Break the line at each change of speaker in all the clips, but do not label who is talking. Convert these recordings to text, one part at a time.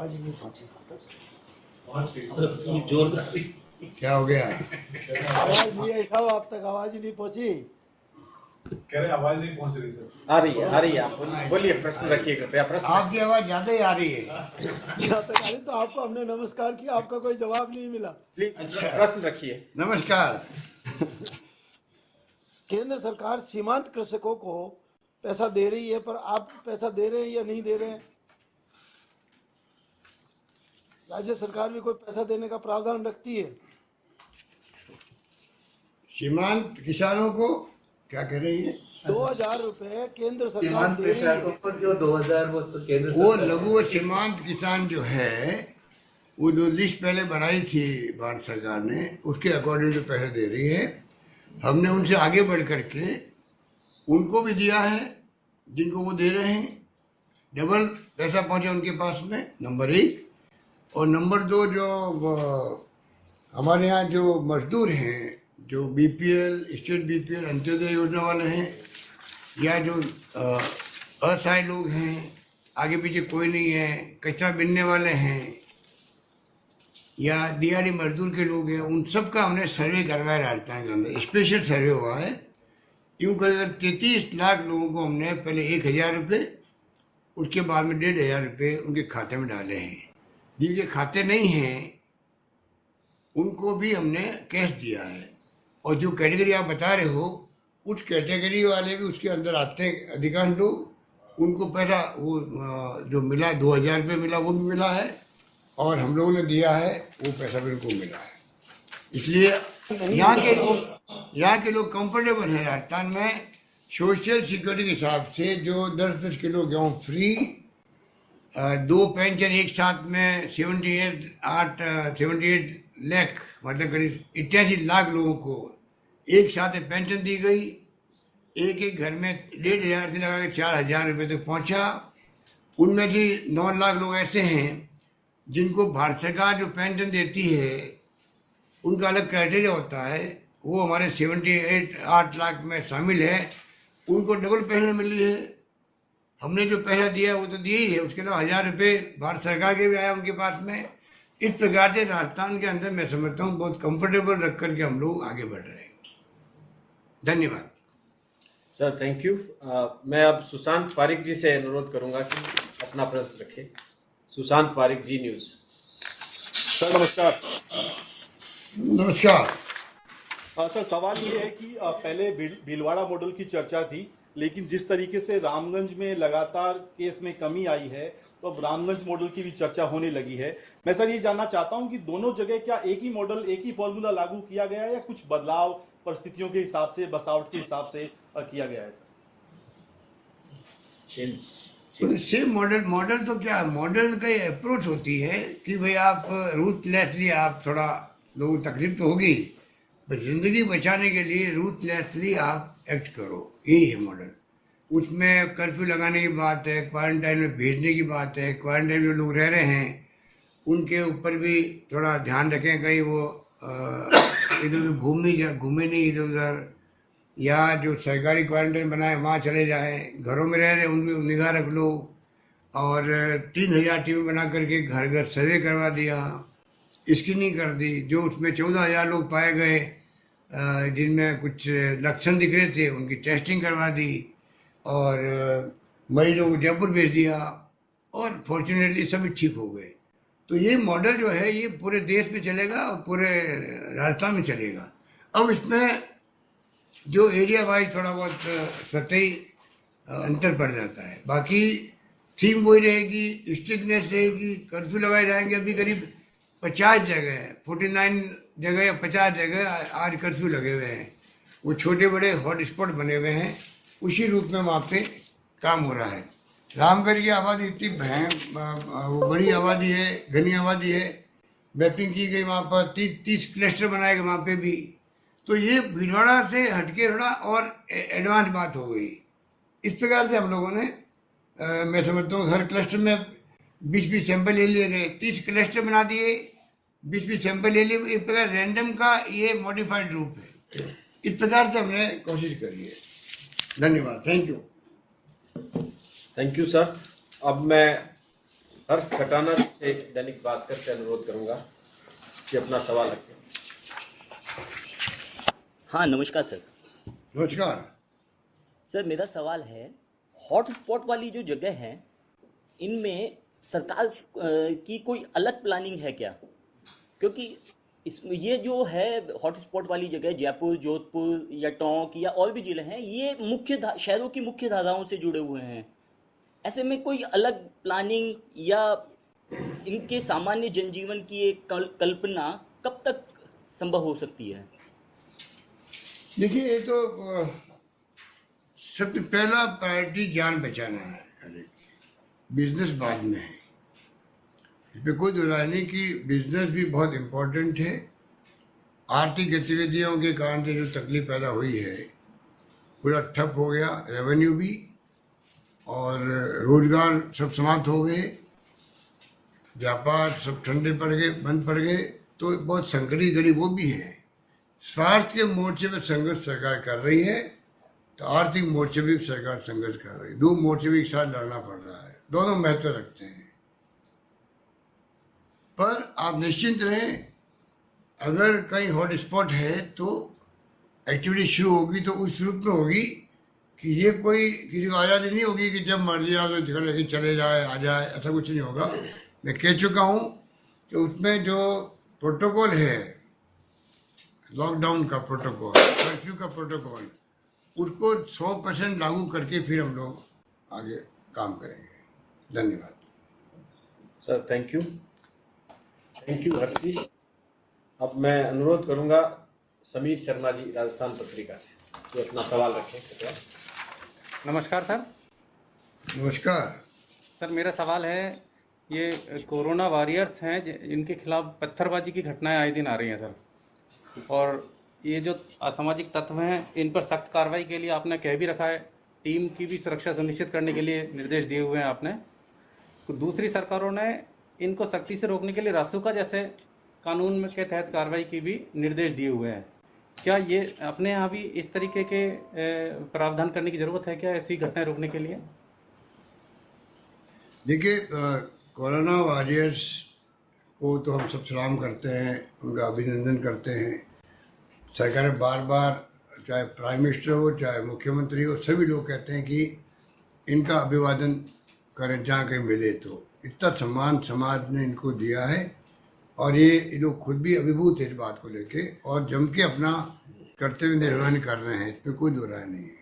आवाज नहीं पहुंची।
जोरदार
क्या हो गया?
आवाज नहीं आई साहब, आप तक आवाज ही नहीं पहुंची।
कह रहे आवाज नहीं पहुंच रही सर।
आ रही है आप बोलिए, प्रश्न रखिए कृपया। प्रश्न
आपकी आवाज ज्यादा ही आ रही है।
जहाँ तक आई तो आपको हमने नमस्कार किया, आपका कोई जवाब नहीं मिला।
प्लीज प्रश्न रखिए।
नमस्कार।
केंद्र सरकार सीमांत कृषकों को पैसा दे रही है, पर आप पैसा दे रहे हैं या नहीं दे रहे हैं? राज्य सरकार भी कोई पैसा देने का प्रावधान रखती है?
सीमांत किसानों को क्या कह रही है?
2000 रुपए केंद्र सरकार दे रही है।
पर जो 2000 वो केंद्र
वो लघु व सीमांत किसान जो है, वो जो लिस्ट पहले बनाई थी भारत सरकार ने, उसके अकॉर्डिंग जो पैसे दे रही है, हमने उनसे आगे बढ़ करके उनको भी दिया है जिनको वो दे रहे हैं। डबल पैसा पहुंचे उनके पास में, नंबर 1। और नंबर 2, जो हमारे यहाँ जो मजदूर हैं, जो बीपीएल, स्टेट बीपीएल, अंत्योदय योजना वाले हैं, या जो असहाय लोग हैं, आगे पीछे कोई नहीं है, कचरा बिनने वाले हैं, या दिहाड़ी मजदूर के लोग हैं, उन सब का हमने सर्वे करवाया राजस्थान के अंदर। स्पेशल सर्वे हुआ है। यूँ कर 33 लाख लोगों को हमने पहले 1000 रुपये, उसके बाद में 1500 रुपये उनके खाते में डाले हैं। जिनके खाते नहीं हैं उनको भी हमने कैश दिया है। और जो कैटेगरी आप बता रहे हो, उस कैटेगरी वाले भी उसके अंदर आते हैं अधिकांश लोग। उनको पैसा वो जो मिला 2000 रुपये मिला, वो भी मिला है, और हम लोगों ने दिया है वो पैसा भी उनको मिला है। इसलिए यहाँ के लोग कंफर्टेबल हैं राजस्थान में। सोशल सिक्योरिटी के हिसाब से जो 10-10 किलो गेहूँ फ्री, 2 पेंशन एक साथ में 78 लाख, मतलब करीब 88 लाख लोगों को एक साथ पेंशन दी गई। एक घर में 1500 से लगा के 4000 रुपये तक पहुँचा। उनमें से 9 लाख लोग ऐसे हैं जिनको भारत सरकार जो पेंशन देती है उनका अलग क्राइटेरिया होता है, वो हमारे 8 लाख में शामिल है। उनको डबल पेंशन मिली है। हमने जो पैसा दिया वो तो दिया ही है, उसके अलावा 1000 रुपये भारत सरकार के भी आया उनके पास में। इस प्रकार से राजस्थान के अंदर मैं समझता हूँ बहुत कंफर्टेबल रख करके हम लोग आगे बढ़ रहे हैं। धन्यवाद
सर, थैंक यू। मैं अब सुशांत पारिक जी से अनुरोध करूंगा कि अपना प्रश्न रखें। सुशांत पारिक, जी न्यूज।
सर नमस्कार।
नमस्कार।
सर सवाल ये है कि पहले भीलवाड़ा मॉडल की चर्चा थी, लेकिन जिस तरीके से रामगंज में लगातार केस में कमी आई है, तो अब रामगंज मॉडल की भी चर्चा होने लगी है। मैं सर ये जानना चाहता हूं कि दोनों जगह क्या एक ही मॉडल, एक ही फॉर्मूला लागू किया गया है, या कुछ बदलाव परिस्थितियों के हिसाब से, बसावट के हिसाब से किया गया है? सर
सेम मॉडल तो क्या, मॉडल का अप्रोच होती है कि भाई आप रूथलेसली, आप थोड़ा लोगों को तकलीफ तो होगी, पर जिंदगी बचाने के लिए रूथलेसली आप एक्ट करो, यही है मॉडल। उसमें कर्फ्यू लगाने की बात है, क्वारंटाइन में भेजने की बात है, क्वारंटाइन में लोग रह रहे हैं उनके ऊपर भी थोड़ा ध्यान रखें, कहीं वो इधर उधर घूमे नहीं इधर उधर, या जो सरकारी क्वारंटाइन बनाए वहाँ चले जाएं। घरों में रह रहे उनकी निगाह रख लो। और 3000 टीमें बना करके घर घर सर्वे करवा दिया, स्क्रीनिंग कर दी। जो उसमें 14000 लोग पाए गए जिनमें कुछ लक्षण दिख रहे थे, उनकी टेस्टिंग करवा दी, और मरीजों को जयपुर भेज दिया, और फॉर्चुनेटली सभी ठीक हो गए। तो ये मॉडल जो है ये पूरे देश में चलेगा और पूरे राजस्थान में चलेगा। अब इसमें जो एरिया वाइज थोड़ा बहुत सतही अंतर पड़ जाता है, बाकी थीम वही रहेगी, स्ट्रिक्टनेस रहेगी, कर्फ्यू लगाए जाएंगे। अभी करीब 50 जगह, 49 जगह या 50 जगह आज कर्फ्यू लगे हुए हैं। वो छोटे बड़े हॉटस्पॉट बने हुए हैं, उसी रूप में वहाँ पे काम हो रहा है। रामगढ़ की आबादी इतनी वो बड़ी आबादी है, घनी आबादी है। मैपिंग की गई वहाँ पर, 30 क्लस्टर बनाए गए वहाँ पे भी। तो ये भीलवाड़ा से हटके थोड़ा और एडवांस बात हो गई। इस प्रकार से हम लोगों ने मैं समझता हूँ हर क्लस्टर में 20-20 सैंपल ले लिए गए, 30 क्लस्टर बना दिए, 20-20 सैंपल ले लिए। इस प्रकार रैंडम का ये मॉडिफाइड रूप है। इस प्रकार से हमने कोशिश करी है। धन्यवाद, थैंक यू
सर। अब मैं हर्ष खटाना से दैनिक भास्कर से अनुरोध करूंगा कि अपना सवाल रखें।
हाँ, नमस्कार सर।
नमस्कार।
सर, मेरा सवाल है, हॉट स्पॉट वाली जो जगह है इनमें सरकार की कोई अलग प्लानिंग है क्या? क्योंकि ये जो है हॉट स्पॉट वाली जगह, जयपुर, जोधपुर या टोंक या और भी जिले हैं, ये शहरों की मुख्य धाराओं से जुड़े हुए हैं। ऐसे में कोई अलग प्लानिंग या इनके सामान्य जनजीवन की एक कल्पना कब तक संभव हो सकती है?
देखिए, ये तो सबसे पहला प्रायोरिटी जान बचाना है। अरे, बिजनेस बाद में है, इसमें कोई दो राय नहीं कि बिजनेस भी बहुत इम्पोर्टेंट है। आर्थिक गतिविधियों के कारण से जो तकलीफ पैदा हुई है, पूरा ठप हो गया, रेवेन्यू भी और रोजगार सब समाप्त हो गए, व्यापार सब ठंडे पड़ गए, बंद पड़ गए, तो बहुत संकटी घड़ी वो भी है। स्वास्थ्य के मोर्चे पर संघर्ष सरकार कर रही है, तो आर्थिक मोर्चे भी सरकार संघर्ष कर रही है। दो मोर्चे भी एक साथ लड़ना पड़ रहा है, दोनों महत्व रखते हैं। पर आप निश्चिंत रहें, अगर कहीं हॉट स्पॉट है तो एक्टिविटी शुरू होगी तो उस रूप में होगी कि ये कोई किसी को आज़ादी नहीं होगी कि जब मर्जी आ तो जगह लेकिन चले जाए, आ जाए, ऐसा कुछ नहीं होगा। मैं कह चुका हूँ कि उसमें जो प्रोटोकॉल है, लॉकडाउन का प्रोटोकॉल, कर्फ्यू का प्रोटोकॉल, उसको 100% लागू करके फिर हम लोग आगे काम करेंगे। धन्यवाद
सर। थैंक यू हर्ष जी। अब मैं अनुरोध करूंगा समीर शर्मा जी राजस्थान पत्रिका से कि अपना सवाल रखें कृपया।
नमस्कार सर।
नमस्कार
सर, मेरा सवाल है, ये कोरोना वॉरियर्स हैं इनके खिलाफ पत्थरबाजी की घटनाएं आए दिन आ रही हैं सर, और ये जो असामाजिक तत्व हैं इन पर सख्त कार्रवाई के लिए आपने कह भी रखा है, टीम की भी सुरक्षा सुनिश्चित करने के लिए निर्देश दिए हुए हैं आपने। तो दूसरी सरकारों ने इनको सख्ती से रोकने के लिए रासुका जैसे कानून में के तहत कार्रवाई की भी निर्देश दिए हुए हैं। क्या ये अपने यहाँ भी इस तरीके के प्रावधान करने की ज़रूरत है क्या, ऐसी घटनाएं रोकने के लिए?
देखिए, कोरोना वॉरियर्स को तो हम सब सलाम करते हैं, उनका अभिनंदन करते हैं। सरकार बार बार, चाहे प्राइम मिनिस्टर हो चाहे मुख्यमंत्री हो, सभी लोग कहते हैं कि इनका अभिवादन करें जहाँ कहीं मिले। तो इतना सम्मान समाज ने इनको दिया है और ये लोग खुद भी अभिभूत है इस बात को लेके और जम के अपना कर्तव्य निर्वहन कर रहे हैं, इसमें कोई दो राय नहीं है।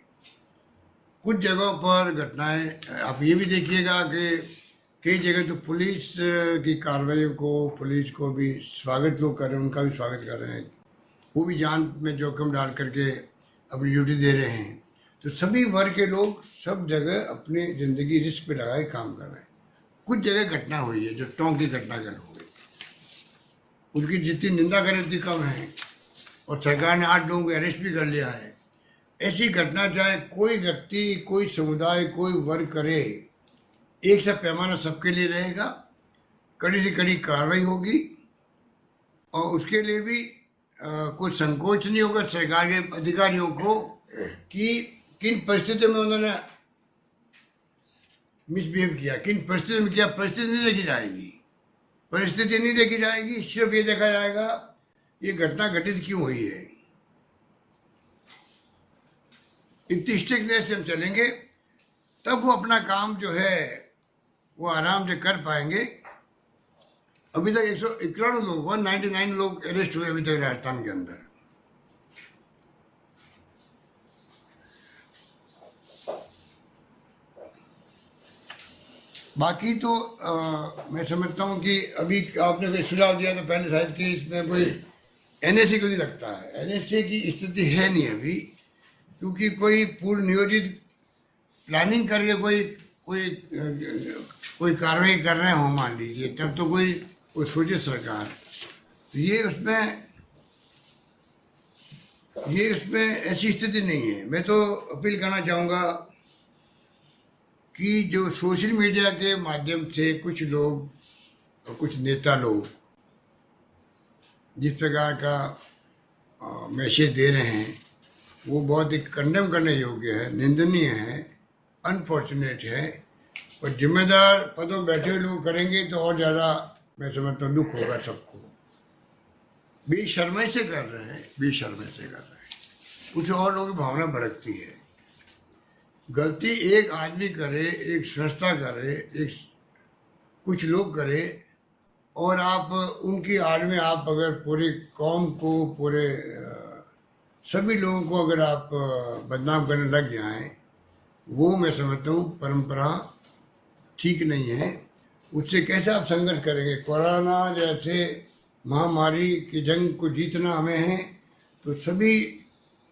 कुछ जगहों पर घटनाएं आप ये भी देखिएगा कि कई जगह तो पुलिस की कार्रवाइयों को, पुलिस को भी स्वागत लोग कर रहे हैं, उनका भी स्वागत कर रहे हैं, वो भी जान में जोखिम डाल करके अपनी ड्यूटी दे रहे हैं। तो सभी वर्ग के लोग सब जगह अपनी ज़िंदगी रिस्क पे लगाए काम कर रहे हैं। कुछ जगह घटना हुई है, जो टोंक की घटना कल हो गई, उसकी जितनी निंदा करें उतनी कम है और सरकार ने 8 लोगों को अरेस्ट भी कर लिया है। ऐसी घटना चाहे कोई व्यक्ति, कोई समुदाय, कोई वर्ग करे, एक सा पैमाना सबके लिए रहेगा, कड़ी से कड़ी कार्रवाई होगी और उसके लिए भी कोई संकोच नहीं होगा सरकार के अधिकारियों को कि किन परिस्थितियों में उन्होंने मिसबिहेव किया, किन परिस्थितियों में किया। परिस्थिति नहीं देखी जाएगी, परिस्थिति नहीं देखी जाएगी, सिर्फ ये देखा जाएगा ये घटना घटित क्यों हुई है। इतनी स्ट्रिक्टनेस से हम चलेंगे तब वो अपना काम जो है वो आराम से कर पाएंगे। अभी तक 191 लोग, 199 लोग अरेस्ट हुए अभी तक राजस्थान के अंदर। बाकी तो मैं समझता हूँ कि अभी आपने कोई सुझाव दिया तो पहले शायद कि इसमें कोई एनएसए को नहीं लगता है। एनएसए की स्थिति है नहीं अभी, क्योंकि कोई पूर्व नियोजित प्लानिंग करके कोई कार्रवाई कर रहे हो मान लीजिए, तब तो कोई सोचे सरकार। तो ये उसमें ऐसी स्थिति नहीं है। मैं तो अपील करना चाहूँगा कि जो सोशल मीडिया के माध्यम से कुछ लोग और कुछ नेता लोग जिस प्रकार का मैसेज दे रहे हैं वो बहुत ही कंडेम करने योग्य है, निंदनीय है, अनफॉर्चुनेट है। और जिम्मेदार पदों बैठे हुए लोग करेंगे तो और ज़्यादा मैं समझता हूँ दुख होगा सबको। बेशर्मी से कर रहे हैं, बेशर्मी से कर रहे हैं, कुछ और लोगों की भावना भड़कती है। गलती एक आदमी करे, एक संस्था करे, एक कुछ लोग करे, और आप उनकी आड़ में आप अगर पूरे कौम को, पूरे सभी लोगों को अगर आप बदनाम करने लग जाएं, वो मैं समझता हूँ परंपरा ठीक नहीं है। उससे कैसे आप संघर्ष करेंगे? कोरोना जैसे महामारी की जंग को जीतना हमें है, तो सभी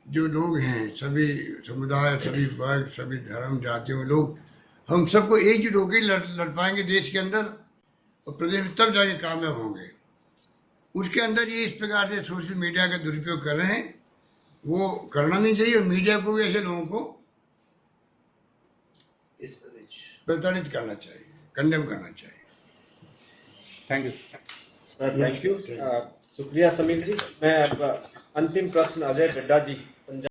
जो लोग हैं, सभी समुदाय, सभी वर्ग, सभी धर्म, जातियों के लोग, हम सबको एकजुट होकर लड़ पाएंगे देश के अंदर, और प्रदेश में तब जाके कामयाब होंगे। उसके अंदर ये इस प्रकार से सोशल मीडिया का दुरुपयोग कर रहे हैं, वो करना नहीं चाहिए। और मीडिया को भी ऐसे लोगों को प्रताड़ित करना चाहिए, कंडेम करना चाहिए।
Thank you
sir, thank you. शुक्रिया समीर जी। मैं अब अंतिम प्रश्न अजय डड्डा जी